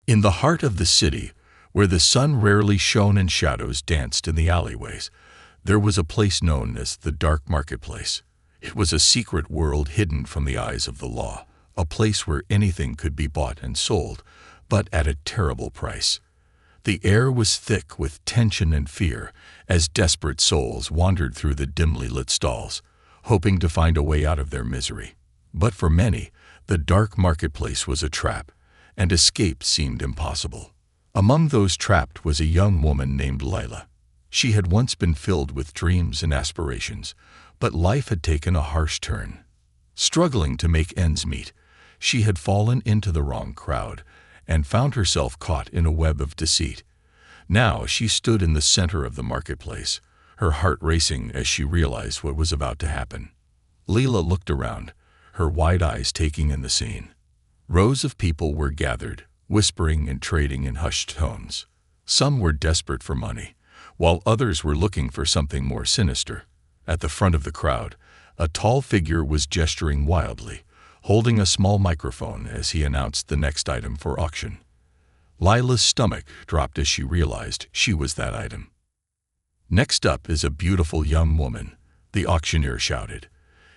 In the heart of the city, where the sun rarely shone and shadows danced in the alleyways, there was a place known as the Dark Marketplace. It was a secret world hidden from the eyes of the law, a place where anything could be bought and sold, but at a terrible price. The air was thick with tension and fear as desperate souls wandered through the dimly lit stalls, hoping to find a way out of their misery. But for many, the Dark Marketplace was a trap, and escape seemed impossible. Among those trapped was a young woman named Lila. She had once been filled with dreams and aspirations, but life had taken a harsh turn. Struggling to make ends meet, she had fallen into the wrong crowd and found herself caught in a web of deceit. Now she stood in the center of the marketplace, her heart racing as she realized what was about to happen. Lila looked around, her wide eyes taking in the scene. Rows of people were gathered, whispering and trading in hushed tones. Some were desperate for money, while others were looking for something more sinister. At the front of the crowd, a tall figure was gesturing wildly, holding a small microphone as he announced the next item for auction. Lila's stomach dropped as she realized she was that item. "Next up is a beautiful young woman," the auctioneer shouted,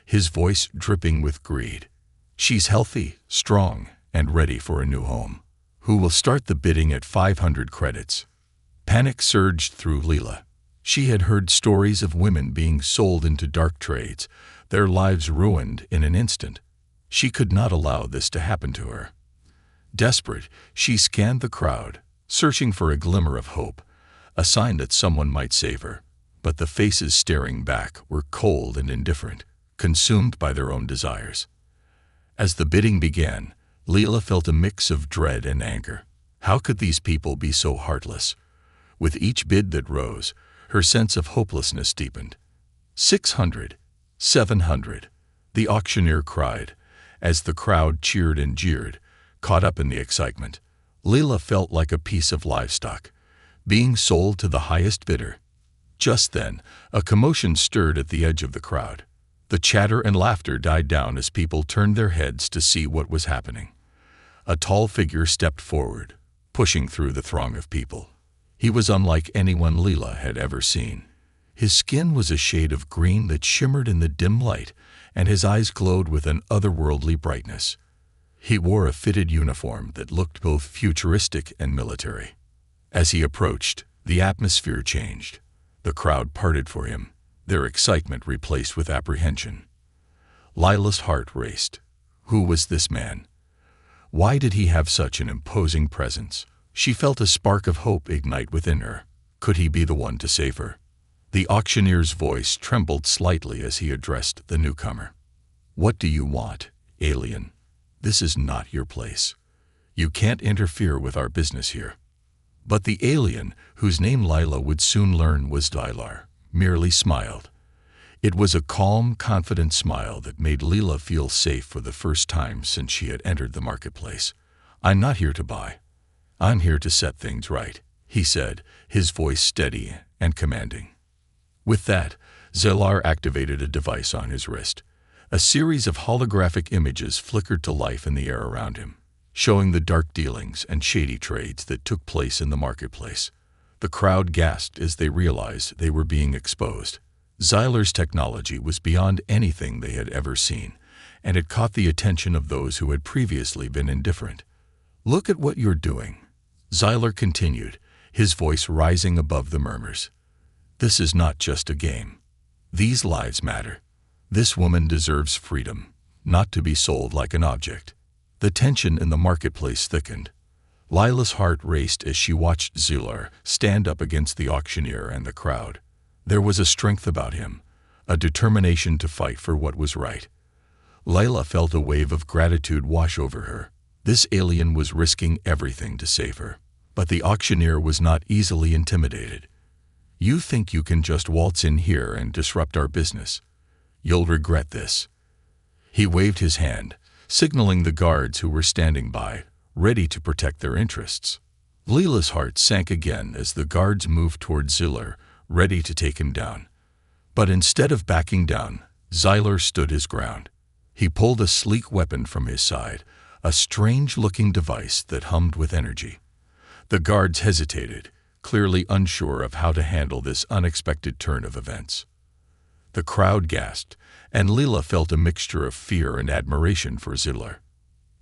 his voice dripping with greed. "She's healthy, strong, and ready for a new home. Who will start the bidding at 500 credits? Panic surged through Lila. She had heard stories of women being sold into dark trades, their lives ruined in an instant. She could not allow this to happen to her. Desperate, she scanned the crowd, searching for a glimmer of hope, a sign that someone might save her. But the faces staring back were cold and indifferent, consumed by their own desires. As the bidding began, Lila felt a mix of dread and anger. How could these people be so heartless? With each bid that rose, her sense of hopelessness deepened. 600, 700, the auctioneer cried, as the crowd cheered and jeered, caught up in the excitement. Lila felt like a piece of livestock, being sold to the highest bidder. Just then, a commotion stirred at the edge of the crowd. The chatter and laughter died down as people turned their heads to see what was happening. A tall figure stepped forward, pushing through the throng of people. He was unlike anyone Lila had ever seen. His skin was a shade of green that shimmered in the dim light, and his eyes glowed with an otherworldly brightness. He wore a fitted uniform that looked both futuristic and military. As he approached, the atmosphere changed. The crowd parted for him, their excitement replaced with apprehension. Lila's heart raced. Who was this man? Why did he have such an imposing presence? She felt a spark of hope ignite within her. Could he be the one to save her? The auctioneer's voice trembled slightly as he addressed the newcomer. "What do you want, alien? This is not your place. You can't interfere with our business here." But the alien, whose name Lila would soon learn was Dylar, merely smiled. It was a calm, confident smile that made Lila feel safe for the first time since she had entered the marketplace. "I'm not here to buy. I'm here to set things right," he said, his voice steady and commanding. With that, Dylar activated a device on his wrist. A series of holographic images flickered to life in the air around him, showing the dark dealings and shady trades that took place in the marketplace. The crowd gasped as they realized they were being exposed. Dylar's technology was beyond anything they had ever seen, and it caught the attention of those who had previously been indifferent. "Look at what you're doing," Dylar continued, his voice rising above the murmurs. "This is not just a game. These lives matter. This woman deserves freedom, not to be sold like an object." The tension in the marketplace thickened. Lila's heart raced as she watched Dylar stand up against the auctioneer and the crowd. There was a strength about him, a determination to fight for what was right. Lila felt a wave of gratitude wash over her. This alien was risking everything to save her. But the auctioneer was not easily intimidated. "You think you can just waltz in here and disrupt our business? You'll regret this." He waved his hand, signaling the guards who were standing by, ready to protect their interests. Lila's heart sank again as the guards moved toward Dylar, ready to take him down. But instead of backing down, Dylar stood his ground. He pulled a sleek weapon from his side, a strange-looking device that hummed with energy. The guards hesitated, clearly unsure of how to handle this unexpected turn of events. The crowd gasped, and Leela felt a mixture of fear and admiration for Zillar.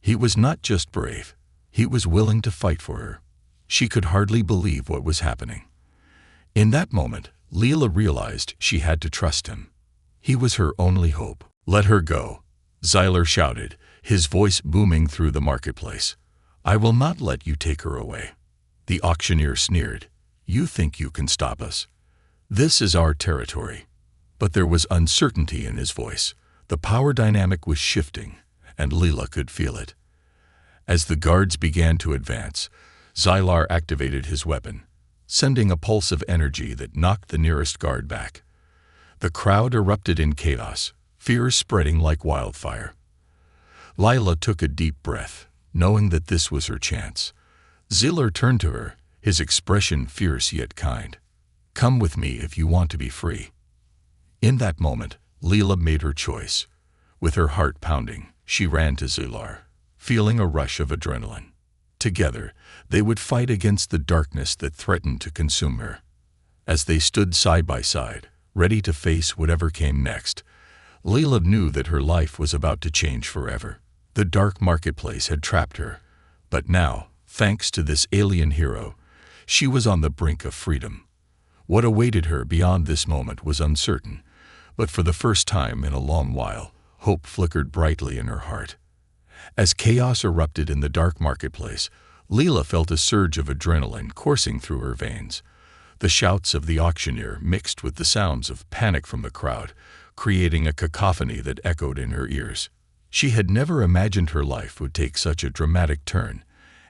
He was not just brave, he was willing to fight for her. She could hardly believe what was happening. In that moment, Leela realized she had to trust him. He was her only hope. "Let her go," Zillar shouted, his voice booming through the marketplace. "I will not let you take her away." The auctioneer sneered. "You think you can stop us? This is our territory." But there was uncertainty in his voice. The power dynamic was shifting, and Leela could feel it. As the guards began to advance, Zillar activated his weapon, sending a pulse of energy that knocked the nearest guard back. The crowd erupted in chaos, fear spreading like wildfire. Leela took a deep breath, knowing that this was her chance. Zillar turned to her, his expression fierce yet kind. "Come with me if you want to be free." In that moment, Leela made her choice. With her heart pounding, she ran to Zillar, feeling a rush of adrenaline. Together, they would fight against the darkness that threatened to consume her. As they stood side by side, ready to face whatever came next, Leela knew that her life was about to change forever. The dark marketplace had trapped her, but now, thanks to this alien hero, she was on the brink of freedom. What awaited her beyond this moment was uncertain, but for the first time in a long while, hope flickered brightly in her heart. As chaos erupted in the dark marketplace, Leela felt a surge of adrenaline coursing through her veins. The shouts of the auctioneer mixed with the sounds of panic from the crowd, creating a cacophony that echoed in her ears. She had never imagined her life would take such a dramatic turn,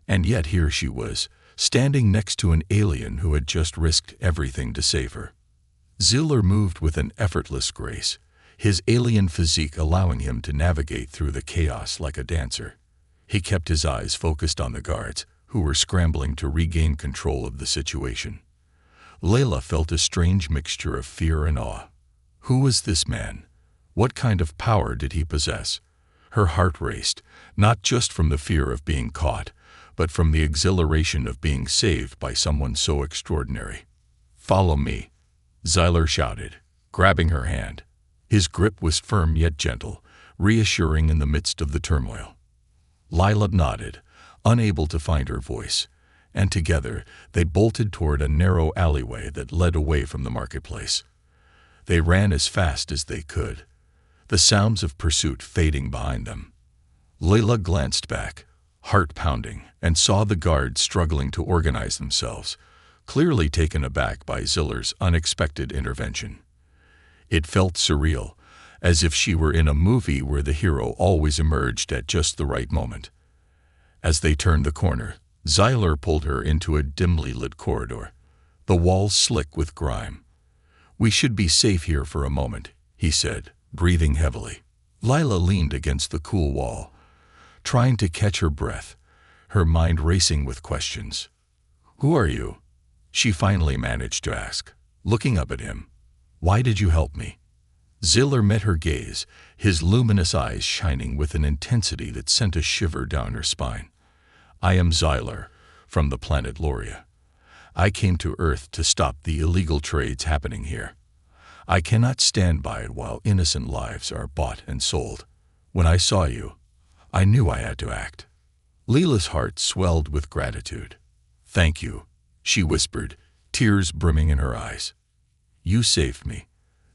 and yet here she was, standing next to an alien who had just risked everything to save her. Zillar moved with an effortless grace, his alien physique allowing him to navigate through the chaos like a dancer. He kept his eyes focused on the guards, who were scrambling to regain control of the situation. Leela felt a strange mixture of fear and awe. Who was this man? What kind of power did he possess? Her heart raced, not just from the fear of being caught, but from the exhilaration of being saved by someone so extraordinary. "Follow me," Zillar shouted, grabbing her hand. His grip was firm yet gentle, reassuring in the midst of the turmoil. Leela nodded, unable to find her voice, and together they bolted toward a narrow alleyway that led away from the marketplace. They ran as fast as they could, the sounds of pursuit fading behind them. Leela glanced back, heart pounding, and saw the guards struggling to organize themselves, clearly taken aback by Zillar's unexpected intervention. It felt surreal, as if she were in a movie where the hero always emerged at just the right moment. As they turned the corner, Zillar pulled her into a dimly lit corridor, the walls slick with grime. "We should be safe here for a moment," he said, breathing heavily. Leela leaned against the cool wall, trying to catch her breath, her mind racing with questions. "Who are you?" she finally managed to ask, looking up at him. "Why did you help me?" Zillar met her gaze, his luminous eyes shining with an intensity that sent a shiver down her spine. "I am Zillar, from the planet Loria. I came to Earth to stop the illegal trades happening here. I cannot stand by it while innocent lives are bought and sold. When I saw you, I knew I had to act." Leela's heart swelled with gratitude. "Thank you," she whispered, tears brimming in her eyes. "You saved me."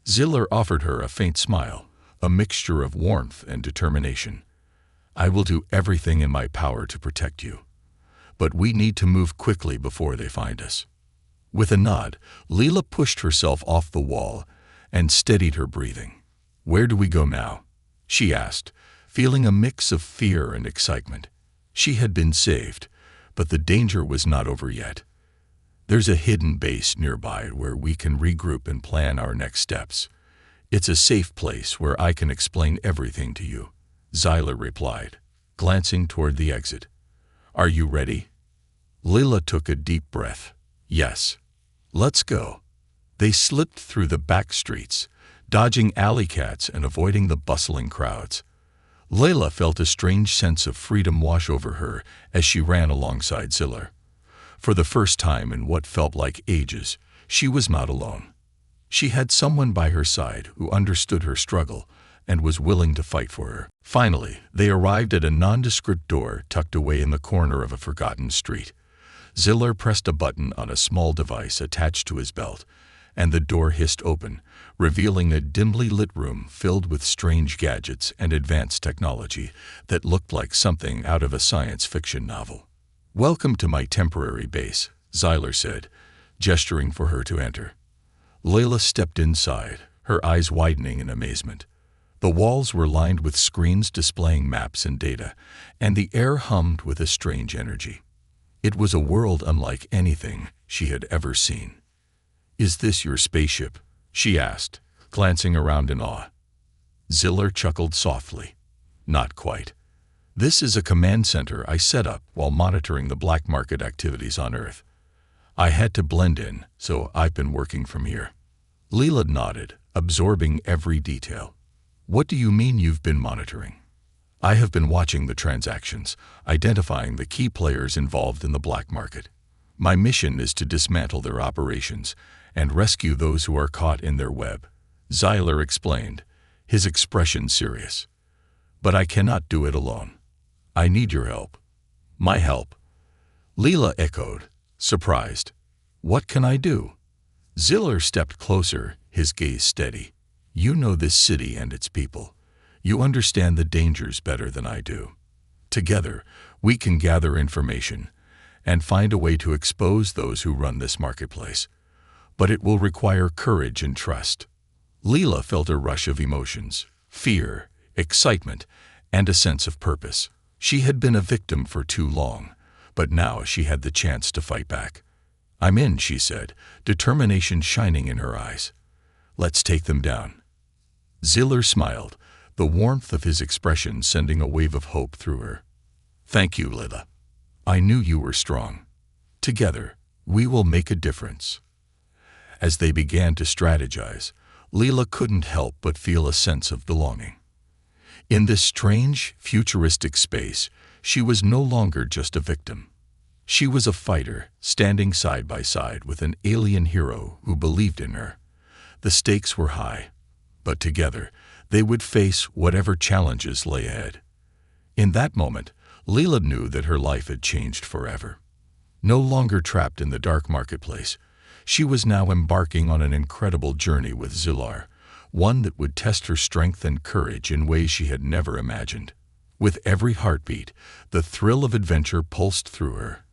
Zillar offered her a faint smile, a mixture of warmth and determination. "I will do everything in my power to protect you. But we need to move quickly before they find us." With a nod, Leela pushed herself off the wall and steadied her breathing. "Where do we go now?" she asked, feeling a mix of fear and excitement. She had been saved, but the danger was not over yet. "There's a hidden base nearby where we can regroup and plan our next steps. It's a safe place where I can explain everything to you," Zillar replied, glancing toward the exit. "Are you ready?" Leela took a deep breath. "Yes. Let's go." They slipped through the back streets, dodging alley cats and avoiding the bustling crowds. Layla felt a strange sense of freedom wash over her as she ran alongside Ziller. For the first time in what felt like ages, she was not alone. She had someone by her side who understood her struggle and was willing to fight for her. Finally, they arrived at a nondescript door tucked away in the corner of a forgotten street. Ziller pressed a button on a small device attached to his belt, and the door hissed open, revealing a dimly lit room filled with strange gadgets and advanced technology that looked like something out of a science fiction novel. "Welcome to my temporary base," Ziller said, gesturing for her to enter. Layla stepped inside, her eyes widening in amazement. The walls were lined with screens displaying maps and data, and the air hummed with a strange energy. It was a world unlike anything she had ever seen. "Is this your spaceship?" she asked, glancing around in awe. Ziller chuckled softly. "Not quite. This is a command center I set up while monitoring the black market activities on Earth. I had to blend in, so I've been working from here." Leela nodded, absorbing every detail. "What do you mean you've been monitoring?" "I have been watching the transactions, identifying the key players involved in the black market. My mission is to dismantle their operations and rescue those who are caught in their web," Ziller explained, his expression serious. "But I cannot do it alone. I need your help." "My help?" Leela echoed, surprised. "What can I do?" Ziller stepped closer, his gaze steady. "You know this city and its people. You understand the dangers better than I do. Together, we can gather information and find a way to expose those who run this marketplace. But it will require courage and trust." Leela felt a rush of emotions, fear, excitement, and a sense of purpose. She had been a victim for too long, but now she had the chance to fight back. "I'm in," she said, determination shining in her eyes. "Let's take them down." Ziller smiled, the warmth of his expression sending a wave of hope through her. "Thank you, Leela. I knew you were strong. Together, we will make a difference." As they began to strategize, Leela couldn't help but feel a sense of belonging. In this strange, futuristic space, she was no longer just a victim. She was a fighter, standing side by side with an alien hero who believed in her. The stakes were high, but together, they would face whatever challenges lay ahead. In that moment, Leela knew that her life had changed forever. No longer trapped in the dark marketplace, she was now embarking on an incredible journey with Ziller, one that would test her strength and courage in ways she had never imagined. With every heartbeat, the thrill of adventure pulsed through her,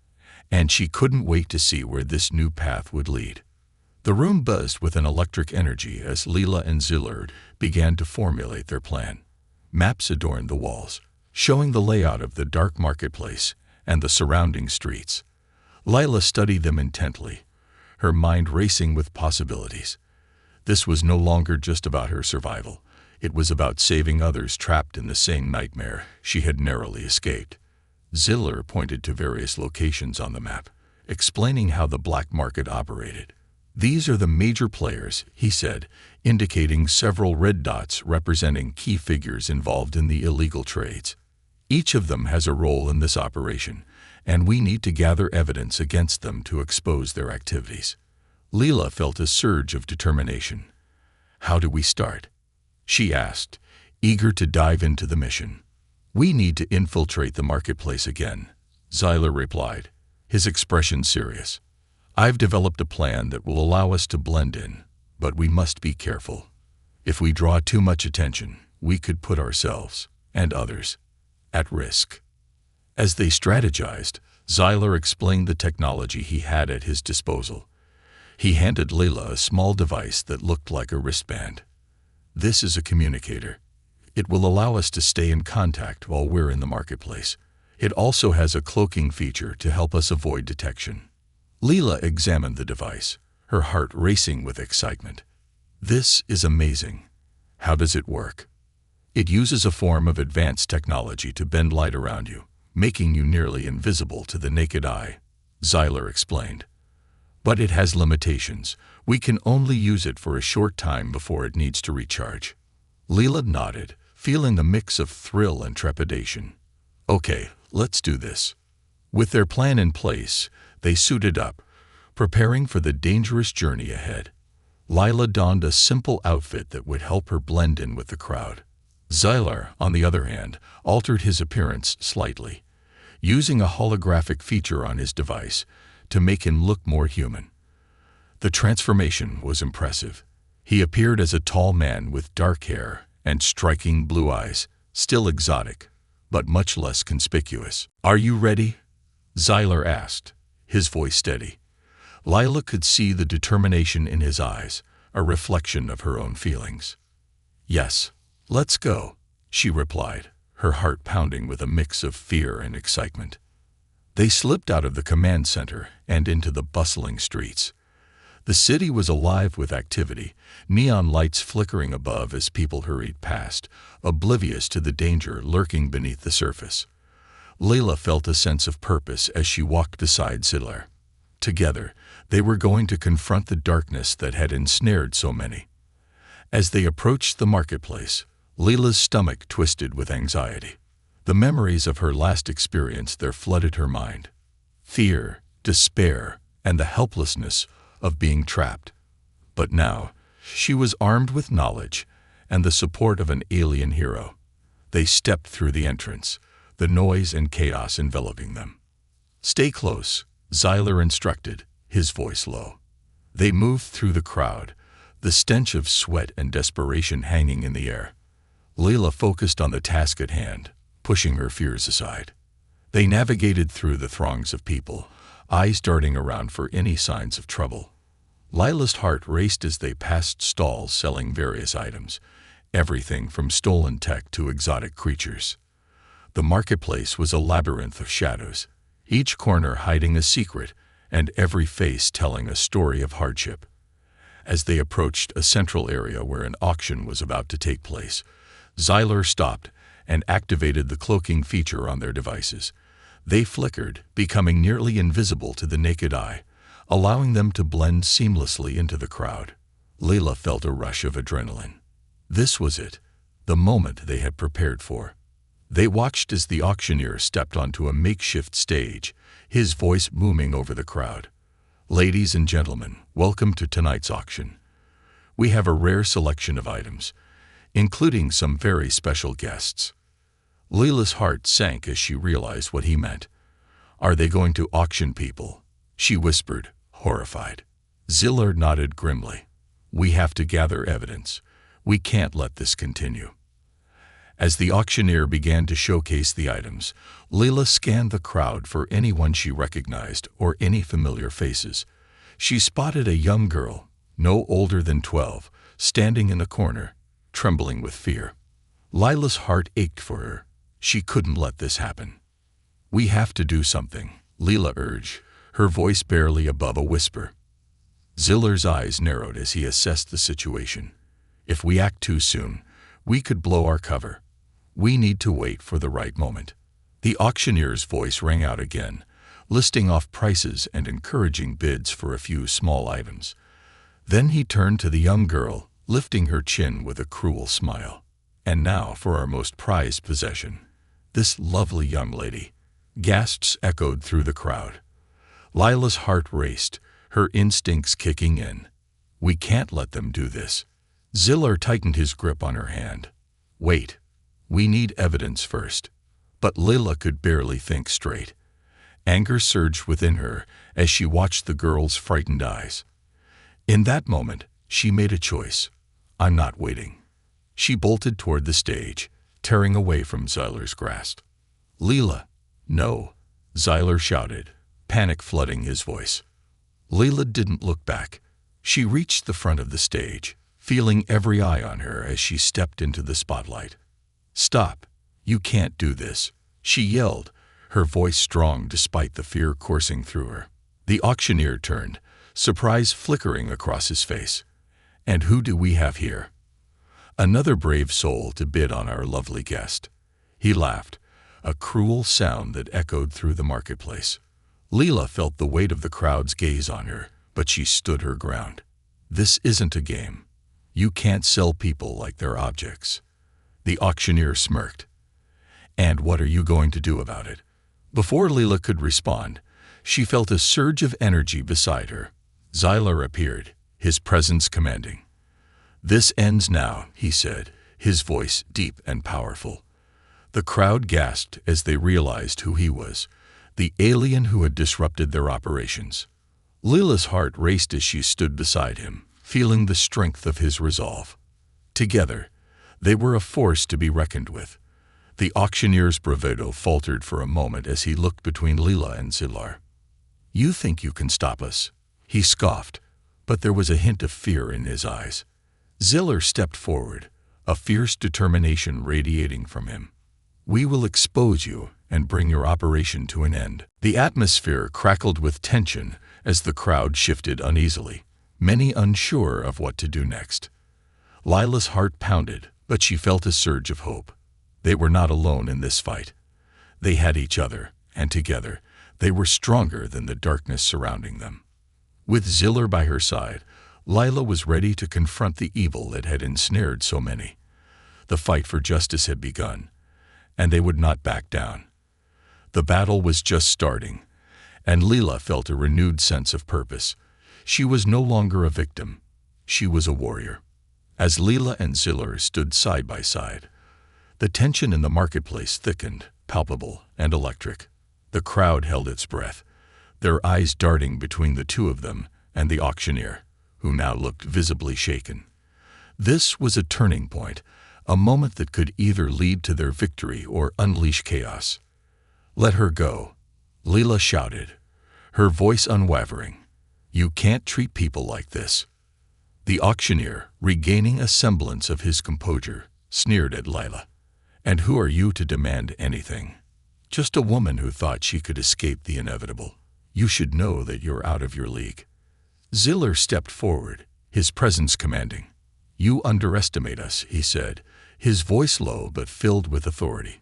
and she couldn't wait to see where this new path would lead. The room buzzed with an electric energy as Leela and Ziller began to formulate their plan. Maps adorned the walls, showing the layout of the dark marketplace and the surrounding streets. Leela studied them intently, her mind racing with possibilities. This was no longer just about her survival. It was about saving others trapped in the same nightmare she had narrowly escaped. Ziller pointed to various locations on the map, explaining how the black market operated. "These are the major players," he said, indicating several red dots representing key figures involved in the illegal trades. "Each of them has a role in this operation, and we need to gather evidence against them to expose their activities." Leela felt a surge of determination. "How do we start?" she asked, eager to dive into the mission. "We need to infiltrate the marketplace again," Ziller replied, his expression serious. "I've developed a plan that will allow us to blend in, but we must be careful. If we draw too much attention, we could put ourselves, and others, at risk." As they strategized, Ziller explained the technology he had at his disposal. He handed Leela a small device that looked like a wristband. "This is a communicator. It will allow us to stay in contact while we're in the marketplace. It also has a cloaking feature to help us avoid detection." Leela examined the device, her heart racing with excitement. "This is amazing. How does it work?" "It uses a form of advanced technology to bend light around you, making you nearly invisible to the naked eye," Ziller explained. "But it has limitations. We can only use it for a short time before it needs to recharge." Leela nodded, feeling a mix of thrill and trepidation. Okay, let's do this. With their plan in place, they suited up, preparing for the dangerous journey ahead. Lila donned a simple outfit that would help her blend in with the crowd. Xylar, on the other hand, altered his appearance slightly, using a holographic feature on his device to make him look more human. The transformation was impressive. He appeared as a tall man with dark hair and striking blue eyes, still exotic, but much less conspicuous. "Are you ready?" Xylar asked, his voice steady. Lila could see the determination in his eyes, a reflection of her own feelings. "Yes, let's go," she replied, her heart pounding with a mix of fear and excitement. They slipped out of the command center and into the bustling streets. The city was alive with activity, neon lights flickering above as people hurried past, oblivious to the danger lurking beneath the surface. Layla felt a sense of purpose as she walked beside Xylar. Together, they were going to confront the darkness that had ensnared so many. As they approached the marketplace, Layla's stomach twisted with anxiety. The memories of her last experience there flooded her mind. Fear, despair, and the helplessness of being trapped. But now, she was armed with knowledge and the support of an alien hero. They stepped through the entrance, the noise and chaos enveloping them. "Stay close," Xylar instructed, his voice low. They moved through the crowd, the stench of sweat and desperation hanging in the air. Layla focused on the task at hand, pushing her fears aside. They navigated through the throngs of people, eyes darting around for any signs of trouble. Lila's heart raced as they passed stalls selling various items, everything from stolen tech to exotic creatures. The marketplace was a labyrinth of shadows, each corner hiding a secret and every face telling a story of hardship. As they approached a central area where an auction was about to take place, Xylar stopped and activated the cloaking feature on their devices. They flickered, becoming nearly invisible to the naked eye, allowing them to blend seamlessly into the crowd. Layla felt a rush of adrenaline. This was it, the moment they had prepared for. They watched as the auctioneer stepped onto a makeshift stage, his voice booming over the crowd. "Ladies and gentlemen, welcome to tonight's auction. We have a rare selection of items, including some very special guests." Layla's heart sank as she realized what he meant. "Are they going to auction people?" she whispered, horrified. Xylar nodded grimly. "We have to gather evidence. We can't let this continue." As the auctioneer began to showcase the items, Layla scanned the crowd for anyone she recognized or any familiar faces. She spotted a young girl, no older than 12, standing in a corner, trembling with fear. Lila's heart ached for her. She couldn't let this happen. "We have to do something," Layla urged, her voice barely above a whisper. Xylar's eyes narrowed as he assessed the situation. "If we act too soon, we could blow our cover. We need to wait for the right moment." The auctioneer's voice rang out again, listing off prices and encouraging bids for a few small items. Then he turned to the young girl, lifting her chin with a cruel smile. "And now for our most prized possession. This lovely young lady." Gasps echoed through the crowd. Lila's heart raced, her instincts kicking in. "We can't let them do this." Xylar tightened his grip on her hand. "Wait. We need evidence first." But Layla could barely think straight. Anger surged within her as she watched the girl's frightened eyes. In that moment, she made a choice. "I'm not waiting." She bolted toward the stage, tearing away from Xylar's grasp. "Layla!" "No!" Xylar shouted, panic flooding his voice. Layla didn't look back. She reached the front of the stage, feeling every eye on her as she stepped into the spotlight. "Stop! You can't do this," she yelled, her voice strong despite the fear coursing through her. The auctioneer turned, surprise flickering across his face. "And who do we have here?" "Another brave soul to bid on our lovely guest." He laughed, a cruel sound that echoed through the marketplace. Layla felt the weight of the crowd's gaze on her, but she stood her ground. "This isn't a game. You can't sell people like they're objects." The auctioneer smirked. And what are you going to do about it? Before Leela could respond, she felt a surge of energy beside her. Xylar appeared, his presence commanding. "This ends now," he said, his voice deep and powerful. The crowd gasped as they realized who he was, the alien who had disrupted their operations. Leela's heart raced as she stood beside him, feeling the strength of his resolve. Together, they were a force to be reckoned with. The auctioneer's bravado faltered for a moment as he looked between Leela and Xylar. "You think you can stop us?" He scoffed, but there was a hint of fear in his eyes. Xylar stepped forward, a fierce determination radiating from him. "We will expose you and bring your operation to an end." The atmosphere crackled with tension as the crowd shifted uneasily, many unsure of what to do next. Lila's heart pounded, but she felt a surge of hope. They were not alone in this fight. They had each other, and together, they were stronger than the darkness surrounding them. With Xylar by her side, Lila was ready to confront the evil that had ensnared so many. The fight for justice had begun, and they would not back down. The battle was just starting, and Leela felt a renewed sense of purpose. She was no longer a victim. She was a warrior. As Leela and Xylar stood side by side, the tension in the marketplace thickened, palpable and electric. The crowd held its breath, their eyes darting between the two of them and the auctioneer, who now looked visibly shaken. This was a turning point, a moment that could either lead to their victory or unleash chaos. "Let her go," Leela shouted, her voice unwavering. "You can't treat people like this." The auctioneer, regaining a semblance of his composure, sneered at Lila. "And who are you to demand anything? Just a woman who thought she could escape the inevitable. You should know that you're out of your league." Xylar stepped forward, his presence commanding. "You underestimate us," he said, his voice low but filled with authority.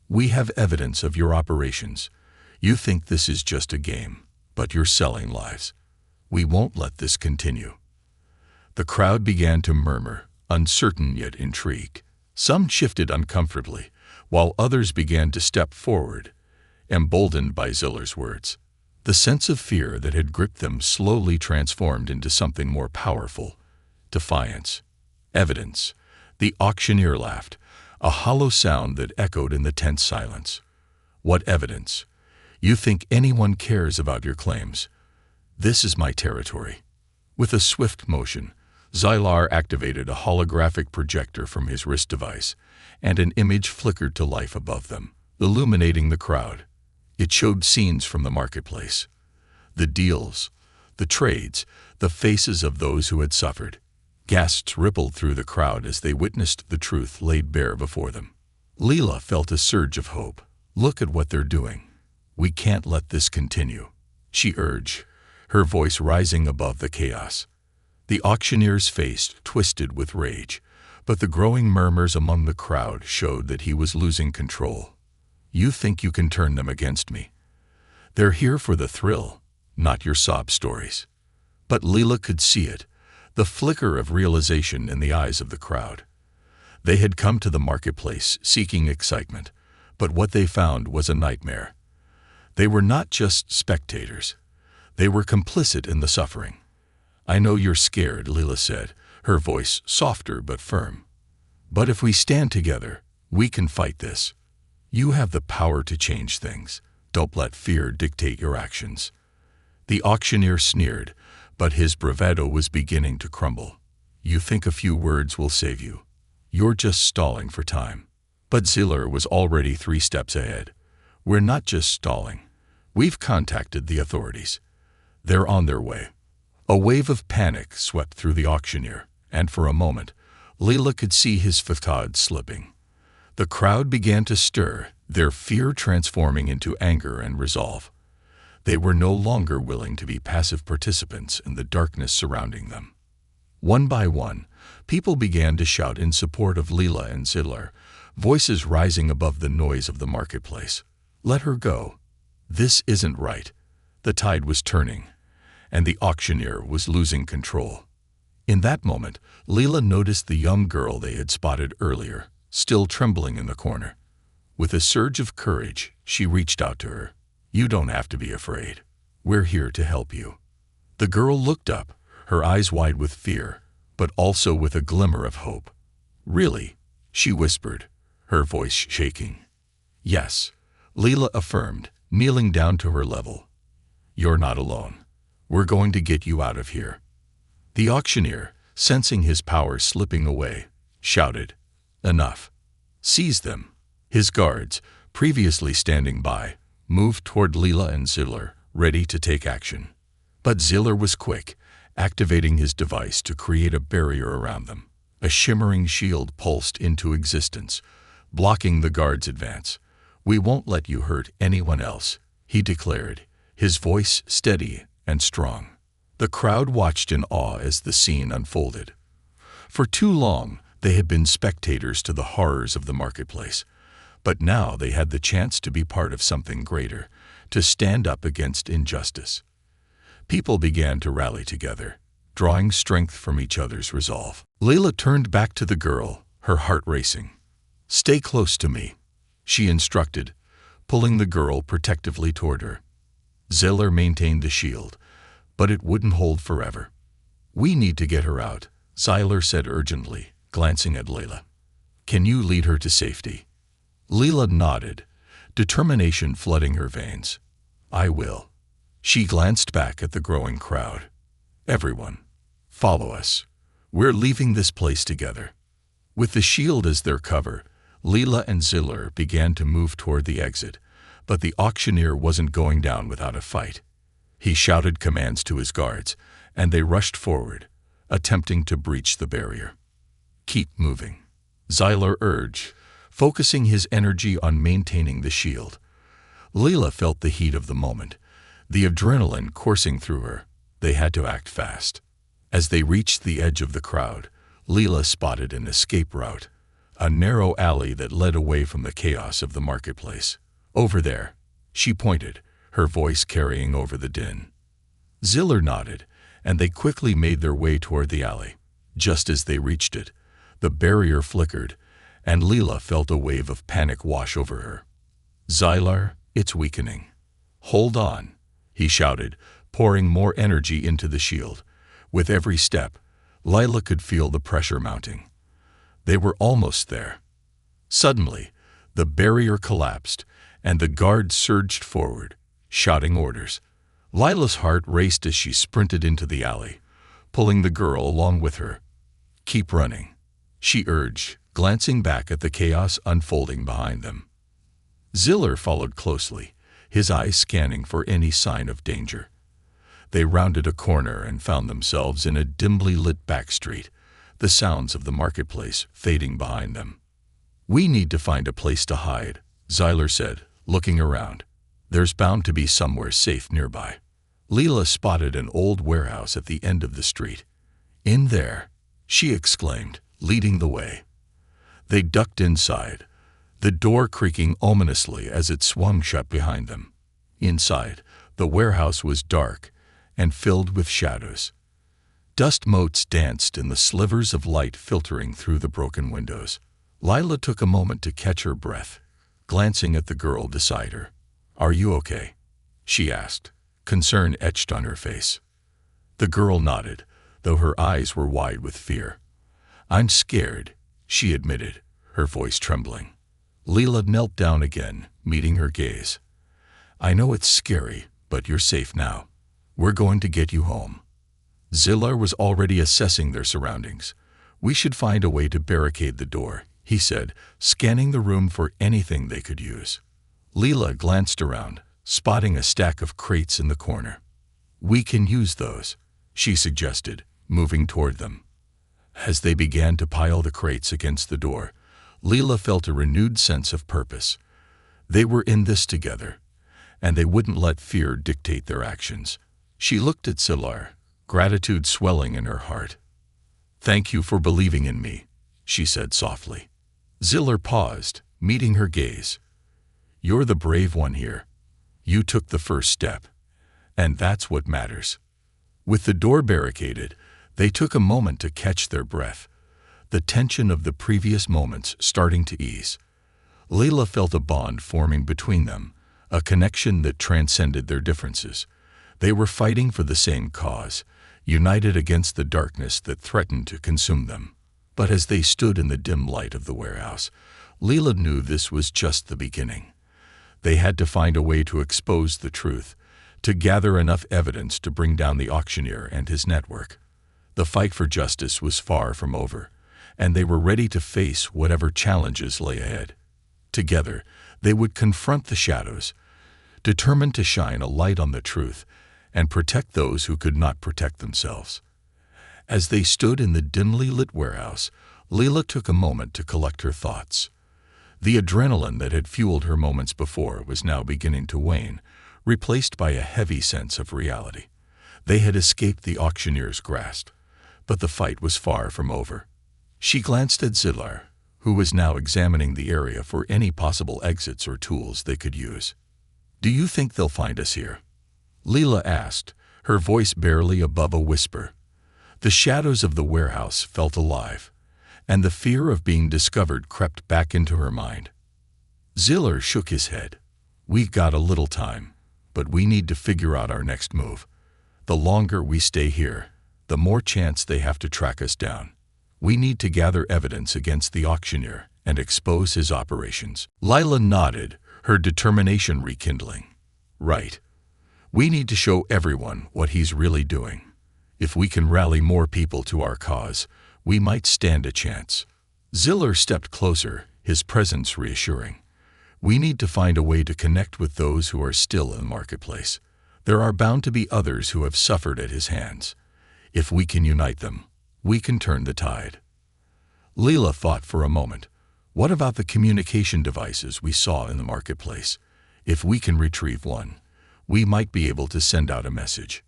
"We have evidence of your operations. You think this is just a game, but you're selling lives. We won't let this continue." The crowd began to murmur, uncertain yet intrigued. Some shifted uncomfortably, while others began to step forward, emboldened by Xylar's words. The sense of fear that had gripped them slowly transformed into something more powerful: defiance. "Evidence." The auctioneer laughed, a hollow sound that echoed in the tense silence. "What evidence? You think anyone cares about your claims? This is my territory." With a swift motion, Xylar activated a holographic projector from his wrist device, and an image flickered to life above them, illuminating the crowd. It showed scenes from the marketplace. The deals, the trades, the faces of those who had suffered. Gasps rippled through the crowd as they witnessed the truth laid bare before them. Leela felt a surge of hope. "Look at what they're doing. We can't let this continue," she urged, her voice rising above the chaos. The auctioneer's face twisted with rage, but the growing murmurs among the crowd showed that he was losing control. "You think you can turn them against me? They're here for the thrill, not your sob stories." But Leela could see it, the flicker of realization in the eyes of the crowd. They had come to the marketplace seeking excitement, but what they found was a nightmare. They were not just spectators. They were complicit in the suffering. "I know you're scared," Leela said, her voice softer but firm. "But if we stand together, we can fight this. You have the power to change things. Don't let fear dictate your actions." The auctioneer sneered, but his bravado was beginning to crumble. "You think a few words will save you. You're just stalling for time." But Xylar was already 3 steps ahead. "We're not just stalling. We've contacted the authorities. They're on their way." A wave of panic swept through the auctioneer, and for a moment, Leela could see his facade slipping. The crowd began to stir, their fear transforming into anger and resolve. They were no longer willing to be passive participants in the darkness surrounding them. One by one, people began to shout in support of Leela and Xylar, voices rising above the noise of the marketplace. "Let her go. This isn't right." The tide was turning, and the auctioneer was losing control. In that moment, Leela noticed the young girl they had spotted earlier, still trembling in the corner. With a surge of courage, she reached out to her. "You don't have to be afraid. We're here to help you." The girl looked up, her eyes wide with fear, but also with a glimmer of hope. "Really?" she whispered, her voice shaking. "Yes," Leela affirmed, kneeling down to her level. "You're not alone. We're going to get you out of here." The auctioneer, sensing his power slipping away, shouted, "Enough. Seize them." His guards, previously standing by, moved toward Leela and Ziller, ready to take action. But Ziller was quick, activating his device to create a barrier around them. A shimmering shield pulsed into existence, blocking the guards' advance. "We won't let you hurt anyone else," he declared, his voice steady and strong. The crowd watched in awe as the scene unfolded. For too long, they had been spectators to the horrors of the marketplace. But now they had the chance to be part of something greater, to stand up against injustice. People began to rally together, drawing strength from each other's resolve. Leela turned back to the girl, her heart racing. "Stay close to me," she instructed, pulling the girl protectively toward her. Ziller maintained the shield, but it wouldn't hold forever. "We need to get her out," Zyler said urgently, glancing at Leela. "Can you lead her to safety?" Leela nodded, determination flooding her veins. "I will." She glanced back at the growing crowd. "Everyone, follow us. We're leaving this place together." With the shield as their cover, Leela and Ziller began to move toward the exit, but the auctioneer wasn't going down without a fight. He shouted commands to his guards, and they rushed forward, attempting to breach the barrier. "Keep moving," Zyler urged, focusing his energy on maintaining the shield. Leela felt the heat of the moment, the adrenaline coursing through her. They had to act fast. As they reached the edge of the crowd, Leela spotted an escape route, a narrow alley that led away from the chaos of the marketplace. "Over there," she pointed, her voice carrying over the din. Ziller nodded, and they quickly made their way toward the alley. Just as they reached it, the barrier flickered, and Leela felt a wave of panic wash over her. "Zyler, it's weakening." "Hold on," he shouted, pouring more energy into the shield. With every step, Leela could feel the pressure mounting. They were almost there. Suddenly, the barrier collapsed, and the guards surged forward, shouting orders. Leila's heart raced as she sprinted into the alley, pulling the girl along with her. "Keep running," she urged, glancing back at the chaos unfolding behind them. Ziller followed closely, his eyes scanning for any sign of danger. They rounded a corner and found themselves in a dimly lit back street, the sounds of the marketplace fading behind them. "We need to find a place to hide," Zyler said, looking around. "There's bound to be somewhere safe nearby." Leela spotted an old warehouse at the end of the street. "In there," she exclaimed, leading the way. They ducked inside, the door creaking ominously as it swung shut behind them. Inside, the warehouse was dark and filled with shadows. Dust motes danced in the slivers of light filtering through the broken windows. Leila took a moment to catch her breath, glancing at the girl beside her. "Are you okay?" she asked, concern etched on her face. The girl nodded, though her eyes were wide with fear. "I'm scared," she admitted, her voice trembling. Leela knelt down again, meeting her gaze. "I know it's scary, but you're safe now. We're going to get you home." Ziller was already assessing their surroundings. "We should find a way to barricade the door," he said, scanning the room for anything they could use. Leela glanced around, spotting a stack of crates in the corner. "We can use those," she suggested, moving toward them. As they began to pile the crates against the door, Leela felt a renewed sense of purpose. They were in this together, and they wouldn't let fear dictate their actions. She looked at Ziller, gratitude swelling in her heart. "Thank you for believing in me," she said softly. Ziller paused, meeting her gaze. "You're the brave one here. You took the first step, and that's what matters." With the door barricaded, they took a moment to catch their breath. the tension of the previous moments starting to ease. Layla felt a bond forming between them, a connection that transcended their differences. They were fighting for the same cause, united against the darkness that threatened to consume them. But as they stood in the dim light of the warehouse, Layla knew this was just the beginning. They had to find a way to expose the truth, to gather enough evidence to bring down the auctioneer and his network. The fight for justice was far from over, and they were ready to face whatever challenges lay ahead. Together, they would confront the shadows, determined to shine a light on the truth and protect those who could not protect themselves. As they stood in the dimly lit warehouse, Layla took a moment to collect her thoughts. The adrenaline that had fueled her moments before was now beginning to wane, replaced by a heavy sense of reality. They had escaped the auctioneer's grasp, but the fight was far from over. She glanced at Zilar, who was now examining the area for any possible exits or tools they could use. "Do you think they'll find us here?" Layla asked, her voice barely above a whisper. The shadows of the warehouse felt alive, and the fear of being discovered crept back into her mind. Zilar shook his head. "We've got a little time, but we need to figure out our next move. The longer we stay here, the more chance they have to track us down. We need to gather evidence against the auctioneer and expose his operations." Layla nodded, her determination rekindling. "Right. We need to show everyone what he's really doing. If we can rally more people to our cause, we might stand a chance." Zilar stepped closer, his presence reassuring. "We need to find a way to connect with those who are still in the marketplace. There are bound to be others who have suffered at his hands. If we can unite them, we can turn the tide." Layla thought for a moment. What about the communication devices we saw in the marketplace? If we can retrieve one, we might be able to send out a message.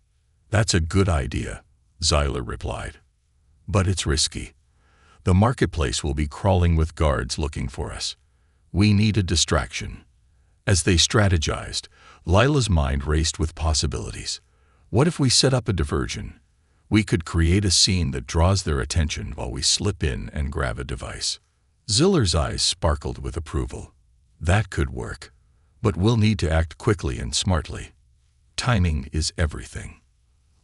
"That's a good idea," Zilar replied. "But it's risky. The marketplace will be crawling with guards looking for us. We need a distraction." As they strategized, Layla's mind raced with possibilities. What if we set up a diversion? We could create a scene that draws their attention while we slip in and grab a device. Zilar's eyes sparkled with approval. "That could work. But we'll need to act quickly and smartly. Timing is everything."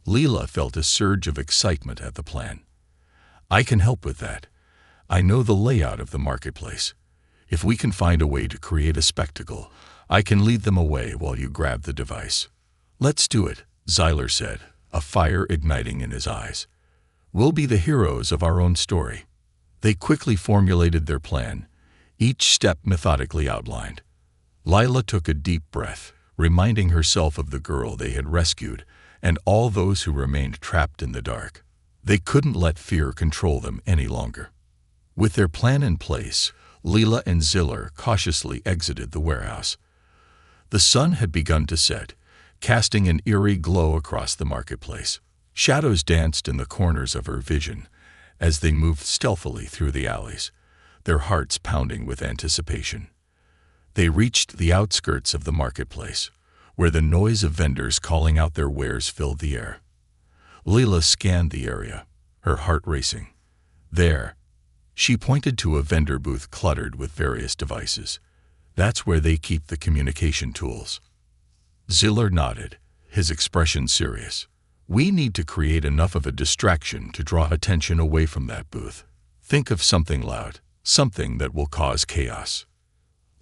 Layla felt a surge of excitement at the plan. "I can help with that. I know the layout of the marketplace. If we can find a way to create a spectacle, I can lead them away while you grab the device." "Let's do it," Zilar said, a fire igniting in his eyes. "We'll be the heroes of our own story." They quickly formulated their plan, each step methodically outlined. Layla took a deep breath, reminding herself of the girl they had rescued and all those who remained trapped in the dark. They couldn't let fear control them any longer. With their plan in place, Layla and Zilar cautiously exited the warehouse. The sun had begun to set, casting an eerie glow across the marketplace. Shadows danced in the corners of her vision as they moved stealthily through the alleys, their hearts pounding with anticipation. They reached the outskirts of the marketplace, where the noise of vendors calling out their wares filled the air. Layla scanned the area, her heart racing. There, she pointed to a vendor booth cluttered with various devices. "That's where they keep the communication tools." Zilar nodded, his expression serious. "We need to create enough of a distraction to draw attention away from that booth. Think of something loud, something that will cause chaos."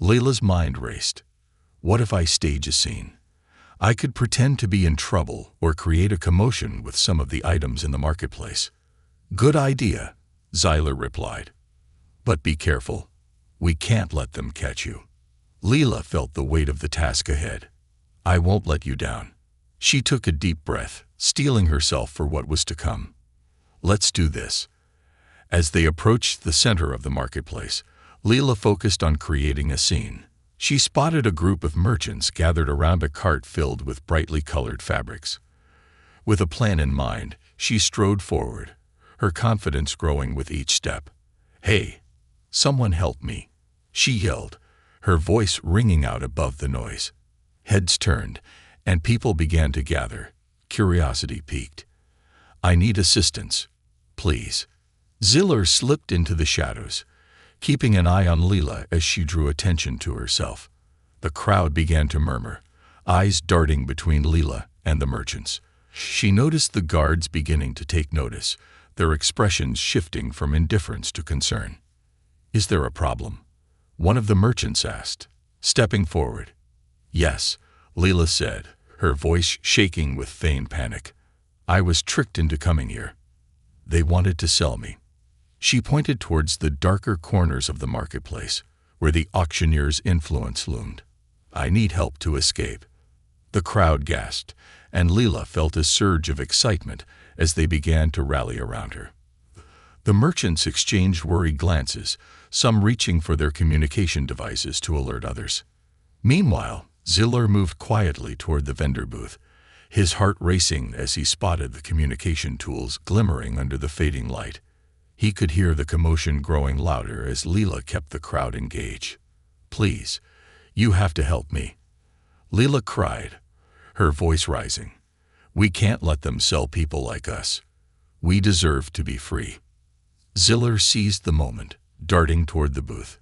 Layla's mind raced. What if I stage a scene? I could pretend to be in trouble or create a commotion with some of the items in the marketplace. "Good idea," Zilar replied. "But be careful. We can't let them catch you." Layla felt the weight of the task ahead. "I won't let you down." She took a deep breath, steeling herself for what was to come. "Let's do this." As they approached the center of the marketplace, Layla focused on creating a scene. She spotted a group of merchants gathered around a cart filled with brightly colored fabrics. With a plan in mind, she strode forward, her confidence growing with each step. "Hey, someone help me," she yelled, her voice ringing out above the noise. Heads turned, and people began to gather, curiosity piqued. "I need assistance. Please." Ziller slipped into the shadows, keeping an eye on Leela as she drew attention to herself. The crowd began to murmur, eyes darting between Leela and the merchants. She noticed the guards beginning to take notice, their expressions shifting from indifference to concern. "Is there a problem?" one of the merchants asked, stepping forward. "Yes," Leela said, her voice shaking with feigned panic. "I was tricked into coming here. They wanted to sell me." She pointed towards the darker corners of the marketplace, where the auctioneer's influence loomed. "I need help to escape." The crowd gasped, and Leela felt a surge of excitement as they began to rally around her. The merchants exchanged worried glances, some reaching for their communication devices to alert others. Meanwhile, Ziller moved quietly toward the vendor booth, his heart racing as he spotted the communication tools glimmering under the fading light. He could hear the commotion growing louder as Leela kept the crowd engaged. "Please, you have to help me," Leela cried, her voice rising. "We can't let them sell people like us. We deserve to be free." Ziller seized the moment, darting toward the booth.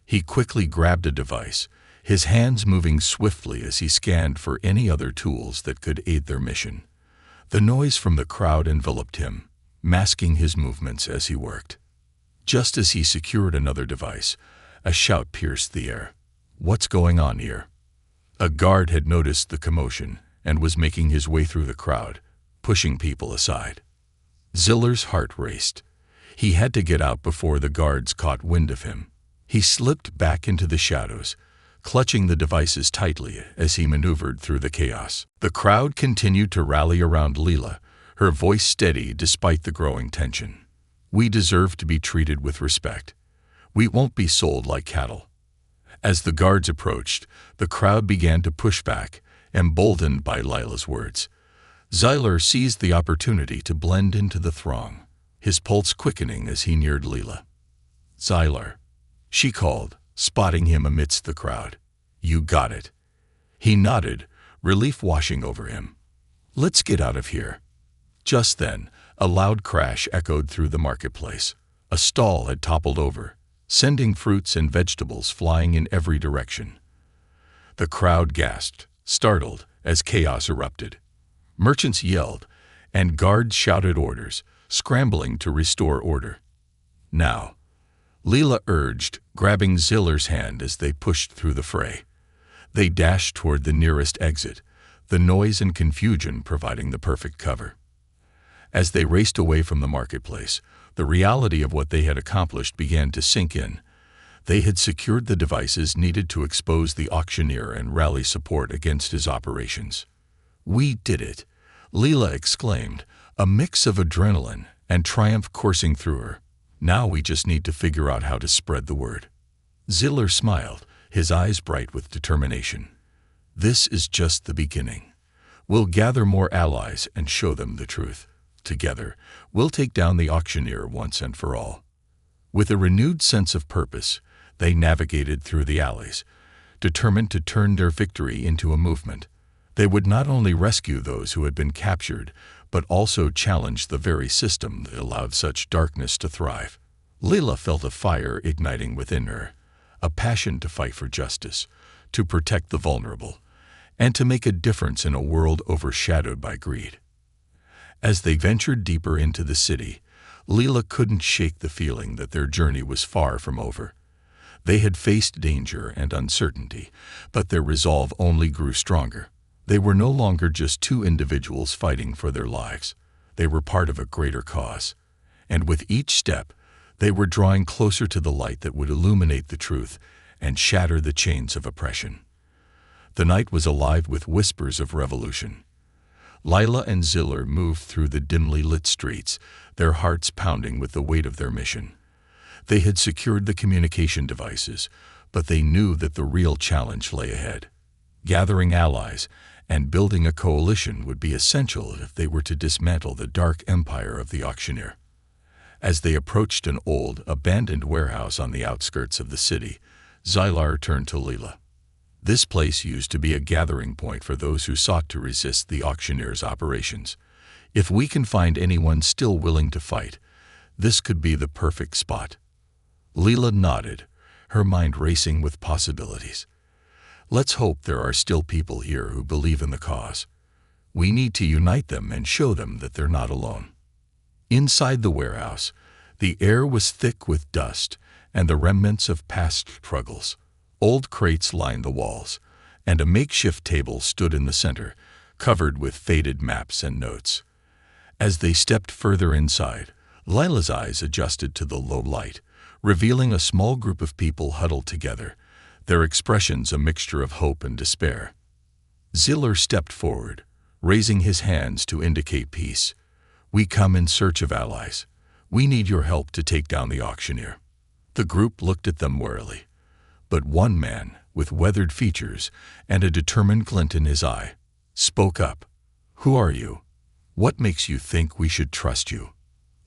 He quickly grabbed a device, his hands moving swiftly as he scanned for any other tools that could aid their mission. The noise from the crowd enveloped him, masking his movements as he worked. Just as he secured another device, a shout pierced the air. "What's going on here?" A guard had noticed the commotion and was making his way through the crowd, pushing people aside. Ziller's heart raced. He had to get out before the guards caught wind of him. He slipped back into the shadows, clutching the devices tightly as he maneuvered through the chaos. The crowd continued to rally around Leela, her voice steady despite the growing tension. "We deserve to be treated with respect. We won't be sold like cattle." As the guards approached, the crowd began to push back, emboldened by Lila's words. Ziller seized the opportunity to blend into the throng, his pulse quickening as he neared Leela. "Ziller," she called, spotting him amidst the crowd. "You got it." He nodded, relief washing over him. "Let's get out of here." Just then, a loud crash echoed through the marketplace. A stall had toppled over, sending fruits and vegetables flying in every direction. The crowd gasped, startled, as chaos erupted. Merchants yelled, and guards shouted orders, scrambling to restore order. "Now," Leela urged, grabbing Ziller's hand as they pushed through the fray. They dashed toward the nearest exit, the noise and confusion providing the perfect cover. As they raced away from the marketplace, the reality of what they had accomplished began to sink in. They had secured the devices needed to expose the auctioneer and rally support against his operations. "We did it," Leela exclaimed, a mix of adrenaline and triumph coursing through her. "Now we just need to figure out how to spread the word." Ziller smiled, his eyes bright with determination. "This is just the beginning. We'll gather more allies and show them the truth. Together, we'll take down the auctioneer once and for all." With a renewed sense of purpose, they navigated through the alleys, determined to turn their victory into a movement. They would not only rescue those who had been captured, but also challenge the very system that allowed such darkness to thrive. Leela felt a fire igniting within her, a passion to fight for justice, to protect the vulnerable, and to make a difference in a world overshadowed by greed. As they ventured deeper into the city, Leela couldn't shake the feeling that their journey was far from over. They had faced danger and uncertainty, but their resolve only grew stronger. They were no longer just two individuals fighting for their lives. They were part of a greater cause. And with each step, they were drawing closer to the light that would illuminate the truth and shatter the chains of oppression. The night was alive with whispers of revolution. Lila and Ziller moved through the dimly lit streets, their hearts pounding with the weight of their mission. They had secured the communication devices, but they knew that the real challenge lay ahead. Gathering allies and building a coalition would be essential if they were to dismantle the dark empire of the auctioneer. As they approached an old, abandoned warehouse on the outskirts of the city, Ziller turned to Leela. "This place used to be a gathering point for those who sought to resist the auctioneer's operations. If we can find anyone still willing to fight, This could be the perfect spot. Leela nodded, her mind racing with possibilities. Let's hope there are still people here who believe in the cause. We need to unite them and show them that they're not alone. Inside the warehouse, the air was thick with dust and the remnants of past struggles. Old crates lined the walls, and a makeshift table stood in the center, covered with faded maps and notes. As they stepped further inside, Lila's eyes adjusted to the low light, revealing a small group of people huddled together, their expressions a mixture of hope and despair. Ziller stepped forward, raising his hands to indicate peace. We come in search of allies. We need your help to take down the auctioneer. The group looked at them warily, but one man, with weathered features and a determined glint in his eye, spoke up. Who are you? What makes you think we should trust you?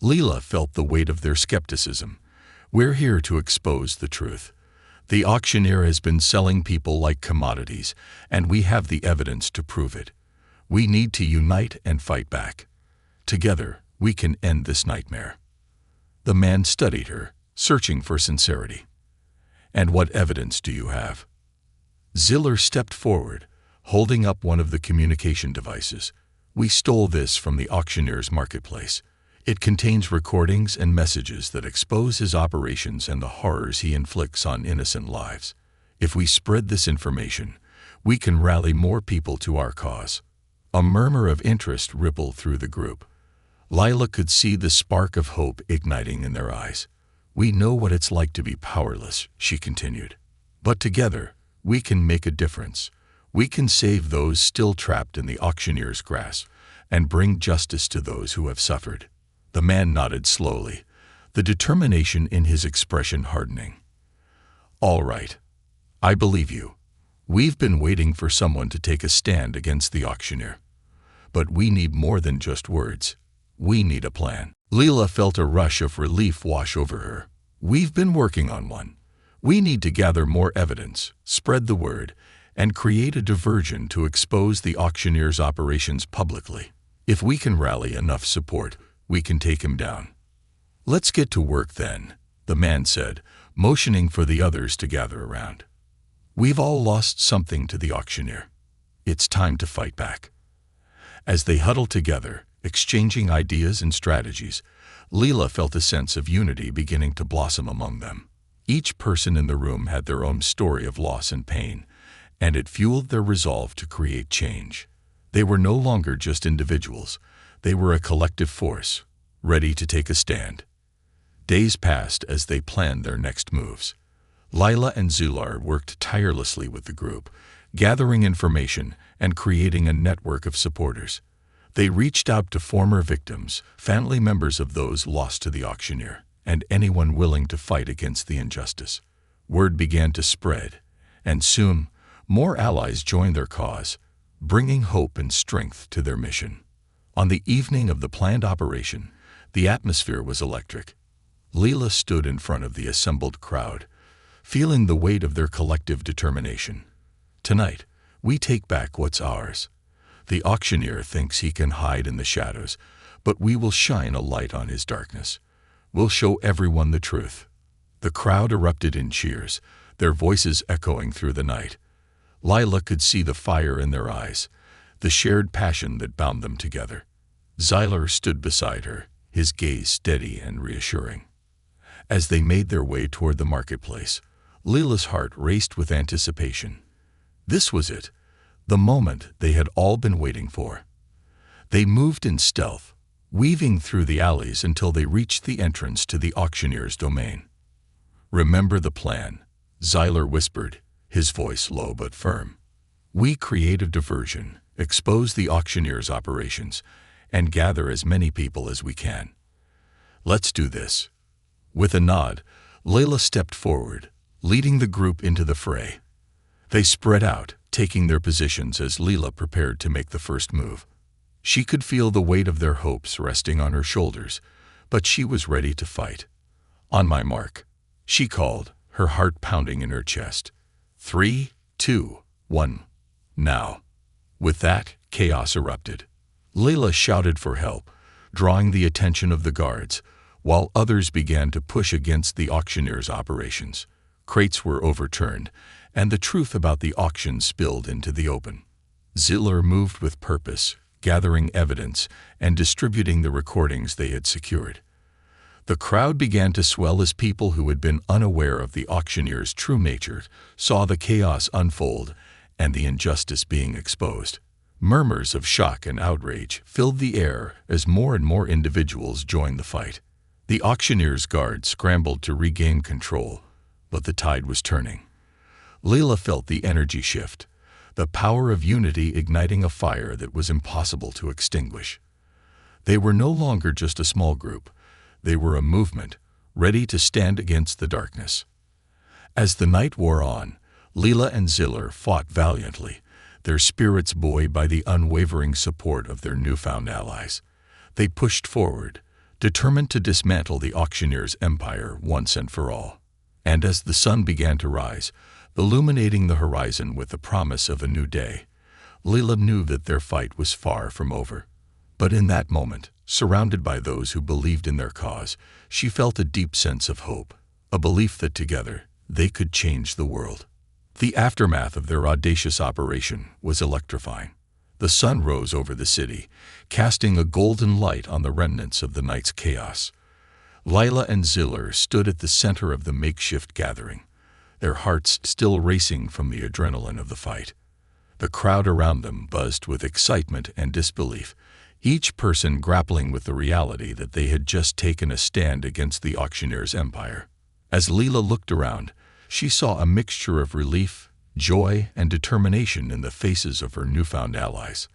Leela felt the weight of their skepticism. We're here to expose the truth. The auctioneer has been selling people like commodities, and we have the evidence to prove it. We need to unite and fight back. Together, we can end this nightmare. The man studied her, searching for sincerity. And what evidence do you have? Ziller stepped forward, holding up one of the communication devices. We stole this from the auctioneer's marketplace. It contains recordings and messages that expose his operations and the horrors he inflicts on innocent lives. If we spread this information, we can rally more people to our cause. A murmur of interest rippled through the group. Lila could see the spark of hope igniting in their eyes. We know what it's like to be powerless, she continued. But together, we can make a difference. We can save those still trapped in the auctioneer's grasp and bring justice to those who have suffered. The man nodded slowly, the determination in his expression hardening. All right. I believe you. We've been waiting for someone to take a stand against the auctioneer. But we need more than just words. We need a plan. Leela felt a rush of relief wash over her. We've been working on one. We need to gather more evidence, spread the word, and create a diversion to expose the auctioneer's operations publicly. If we can rally enough support, we can take him down. Let's get to work then, the man said, motioning for the others to gather around. We've all lost something to the auctioneer. It's time to fight back. As they huddled together, exchanging ideas and strategies, Leela felt a sense of unity beginning to blossom among them. Each person in the room had their own story of loss and pain, and it fueled their resolve to create change. They were no longer just individuals. They were a collective force, ready to take a stand. Days passed as they planned their next moves. Lila and Zular worked tirelessly with the group, gathering information and creating a network of supporters. They reached out to former victims, family members of those lost to the auctioneer, and anyone willing to fight against the injustice. Word began to spread, and soon, more allies joined their cause, bringing hope and strength to their mission. On the evening of the planned operation, the atmosphere was electric. Leela stood in front of the assembled crowd, feeling the weight of their collective determination. Tonight, we take back what's ours. The auctioneer thinks he can hide in the shadows, but we will shine a light on his darkness. We'll show everyone the truth. The crowd erupted in cheers, their voices echoing through the night. Lila could see the fire in their eyes, the shared passion that bound them together. Zyler stood beside her, his gaze steady and reassuring. As they made their way toward the marketplace, Lila's heart raced with anticipation. This was it, the moment they had all been waiting for. They moved in stealth, weaving through the alleys until they reached the entrance to the auctioneer's domain. Remember the plan, Zyler whispered, his voice low but firm. We create a diversion, expose the auctioneer's operations, and gather as many people as we can. Let's do this. With a nod, Layla stepped forward, leading the group into the fray. They spread out, taking their positions as Leela prepared to make the first move. She could feel the weight of their hopes resting on her shoulders, but she was ready to fight. On my mark, she called, her heart pounding in her chest. 3, 2, 1. Now. With that, chaos erupted. Layla shouted for help, drawing the attention of the guards, while others began to push against the auctioneer's operations. Crates were overturned, and the truth about the auction spilled into the open. Ziller moved with purpose, gathering evidence and distributing the recordings they had secured. The crowd began to swell as people who had been unaware of the auctioneer's true nature saw the chaos unfold and the injustice being exposed. Murmurs of shock and outrage filled the air as more and more individuals joined the fight. The auctioneer's guards scrambled to regain control, but the tide was turning. Leila felt the energy shift, the power of unity igniting a fire that was impossible to extinguish. They were no longer just a small group. They were a movement, ready to stand against the darkness. As the night wore on, Leila and Ziller fought valiantly, their spirits buoyed by the unwavering support of their newfound allies. They pushed forward, determined to dismantle the auctioneer's empire once and for all. And as the sun began to rise, illuminating the horizon with the promise of a new day, Leila knew that their fight was far from over. But in that moment, surrounded by those who believed in their cause, she felt a deep sense of hope, a belief that together they could change the world. The aftermath of their audacious operation was electrifying. The sun rose over the city, casting a golden light on the remnants of the night's chaos. Leila and Ziller stood at the center of the makeshift gathering, their hearts still racing from the adrenaline of the fight. The crowd around them buzzed with excitement and disbelief, each person grappling with the reality that they had just taken a stand against the auctioneer's empire. As Leila looked around, she saw a mixture of relief, joy, and determination in the faces of her newfound allies.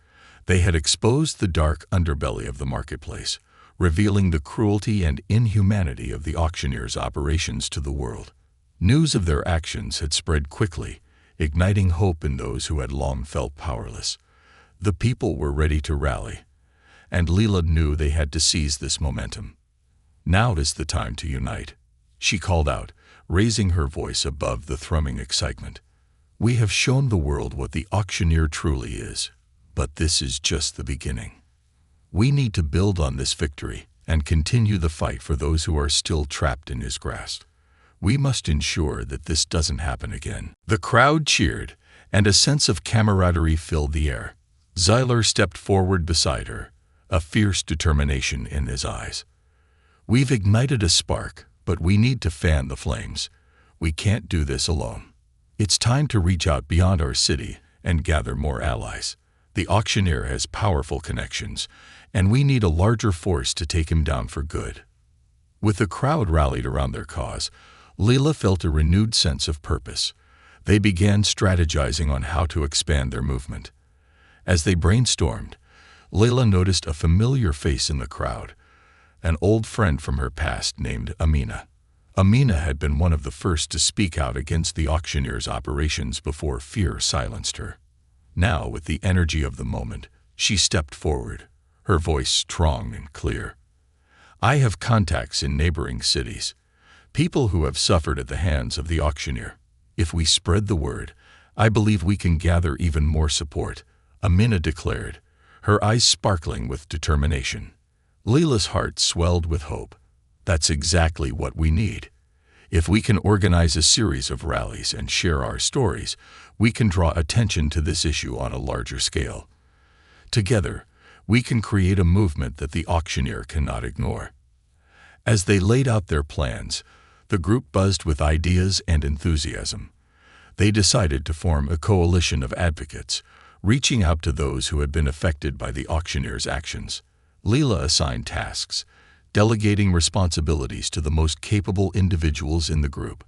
They had exposed the dark underbelly of the marketplace, revealing the cruelty and inhumanity of the auctioneer's operations to the world. News of their actions had spread quickly, igniting hope in those who had long felt powerless. The people were ready to rally, and Leila knew they had to seize this momentum. Now is the time to unite, she called out, raising her voice above the thrumming excitement. We have shown the world what the auctioneer truly is, but this is just the beginning. We need to build on this victory and continue the fight for those who are still trapped in his grasp. We must ensure that this doesn't happen again. The crowd cheered, and a sense of camaraderie filled the air. Ziller stepped forward beside her, a fierce determination in his eyes. We've ignited a spark, but we need to fan the flames. We can't do this alone. It's time to reach out beyond our city and gather more allies. The auctioneer has powerful connections, and we need a larger force to take him down for good. With the crowd rallied around their cause, Leila felt a renewed sense of purpose. They began strategizing on how to expand their movement. As they brainstormed, Leila noticed a familiar face in the crowd, an old friend from her past named Amina. Amina had been one of the first to speak out against the auctioneer's operations before fear silenced her. Now, with the energy of the moment, she stepped forward, her voice strong and clear. I have contacts in neighboring cities, people who have suffered at the hands of the auctioneer. If we spread the word, I believe we can gather even more support, Amina declared, her eyes sparkling with determination. Leila's heart swelled with hope. That's exactly what we need. If we can organize a series of rallies and share our stories, we can draw attention to this issue on a larger scale. Together, we can create a movement that the auctioneer cannot ignore. As they laid out their plans, the group buzzed with ideas and enthusiasm. They decided to form a coalition of advocates, reaching out to those who had been affected by the auctioneer's actions. Leila assigned tasks, delegating responsibilities to the most capable individuals in the group.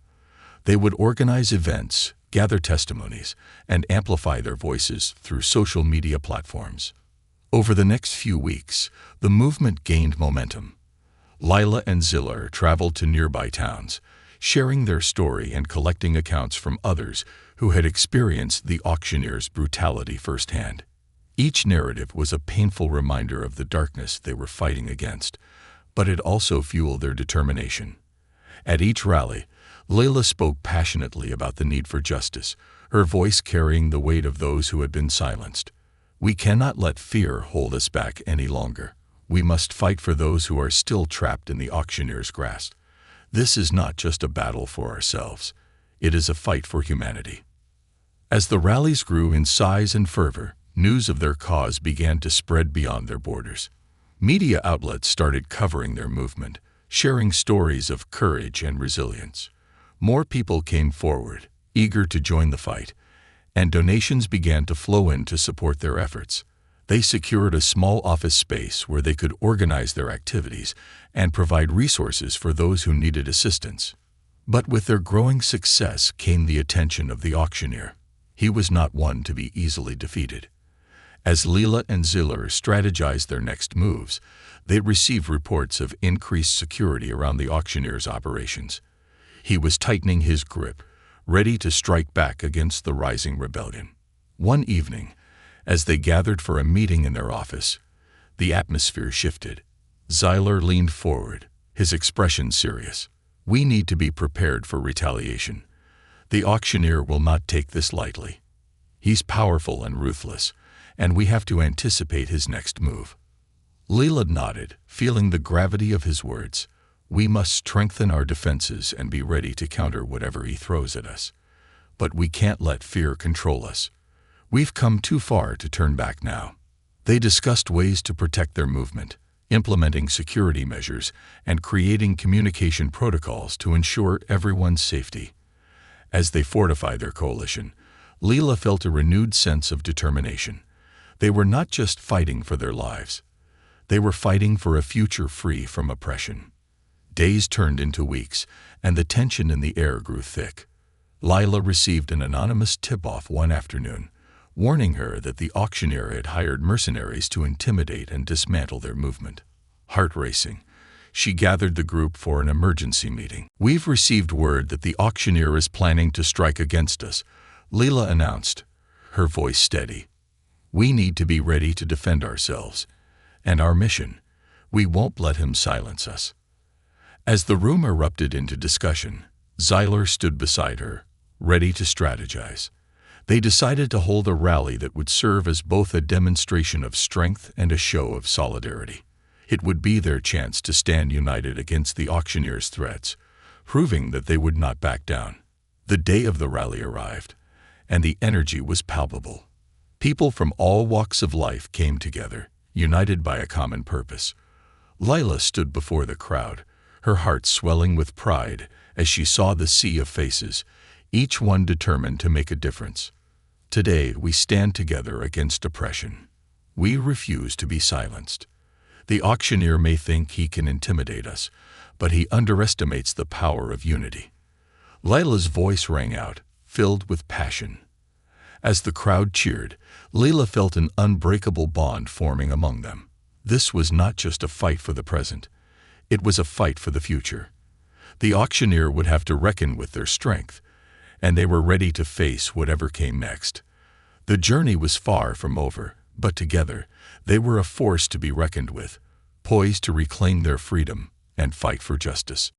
They would organize events, gather testimonies, and amplify their voices through social media platforms. Over the next few weeks, the movement gained momentum. Leila and Ziller traveled to nearby towns, sharing their story and collecting accounts from others who had experienced the auctioneer's brutality firsthand. Each narrative was a painful reminder of the darkness they were fighting against, but it also fueled their determination. At each rally, Leila spoke passionately about the need for justice, her voice carrying the weight of those who had been silenced. We cannot let fear hold us back any longer. We must fight for those who are still trapped in the auctioneer's grasp. This is not just a battle for ourselves. It is a fight for humanity. As the rallies grew in size and fervor, news of their cause began to spread beyond their borders. Media outlets started covering their movement, sharing stories of courage and resilience. More people came forward, eager to join the fight, and donations began to flow in to support their efforts. They secured a small office space where they could organize their activities and provide resources for those who needed assistance. But with their growing success came the attention of the auctioneer. He was not one to be easily defeated. As Leela and Ziller strategized their next moves, they received reports of increased security around the auctioneer's operations. He was tightening his grip, ready to strike back against the rising rebellion. One evening, as they gathered for a meeting in their office, the atmosphere shifted. Ziller leaned forward, his expression serious. "We need to be prepared for retaliation. The auctioneer will not take this lightly. He's powerful and ruthless, and we have to anticipate his next move." Leela nodded, feeling the gravity of his words. "We must strengthen our defenses and be ready to counter whatever he throws at us. But we can't let fear control us. We've come too far to turn back now." They discussed ways to protect their movement, implementing security measures and creating communication protocols to ensure everyone's safety. As they fortified their coalition, Leela felt a renewed sense of determination. They were not just fighting for their lives. They were fighting for a future free from oppression. Days turned into weeks, and the tension in the air grew thick. Lila received an anonymous tip-off one afternoon, warning her that the auctioneer had hired mercenaries to intimidate and dismantle their movement. Heart racing, she gathered the group for an emergency meeting. "We've received word that the auctioneer is planning to strike against us," Leela announced, her voice steady. "We need to be ready to defend ourselves and our mission. We won't let him silence us." As the room erupted into discussion, Ziller stood beside her, ready to strategize. They decided to hold a rally that would serve as both a demonstration of strength and a show of solidarity. It would be their chance to stand united against the auctioneer's threats, proving that they would not back down. The day of the rally arrived, and the energy was palpable. People from all walks of life came together, united by a common purpose. Lila stood before the crowd, her heart swelling with pride as she saw the sea of faces, each one determined to make a difference. "Today we stand together against oppression. We refuse to be silenced. The auctioneer may think he can intimidate us, but he underestimates the power of unity." Lila's voice rang out, filled with passion. As the crowd cheered, Leela felt an unbreakable bond forming among them. This was not just a fight for the present. It was a fight for the future. The auctioneer would have to reckon with their strength, and they were ready to face whatever came next. The journey was far from over, but together, they were a force to be reckoned with, poised to reclaim their freedom and fight for justice.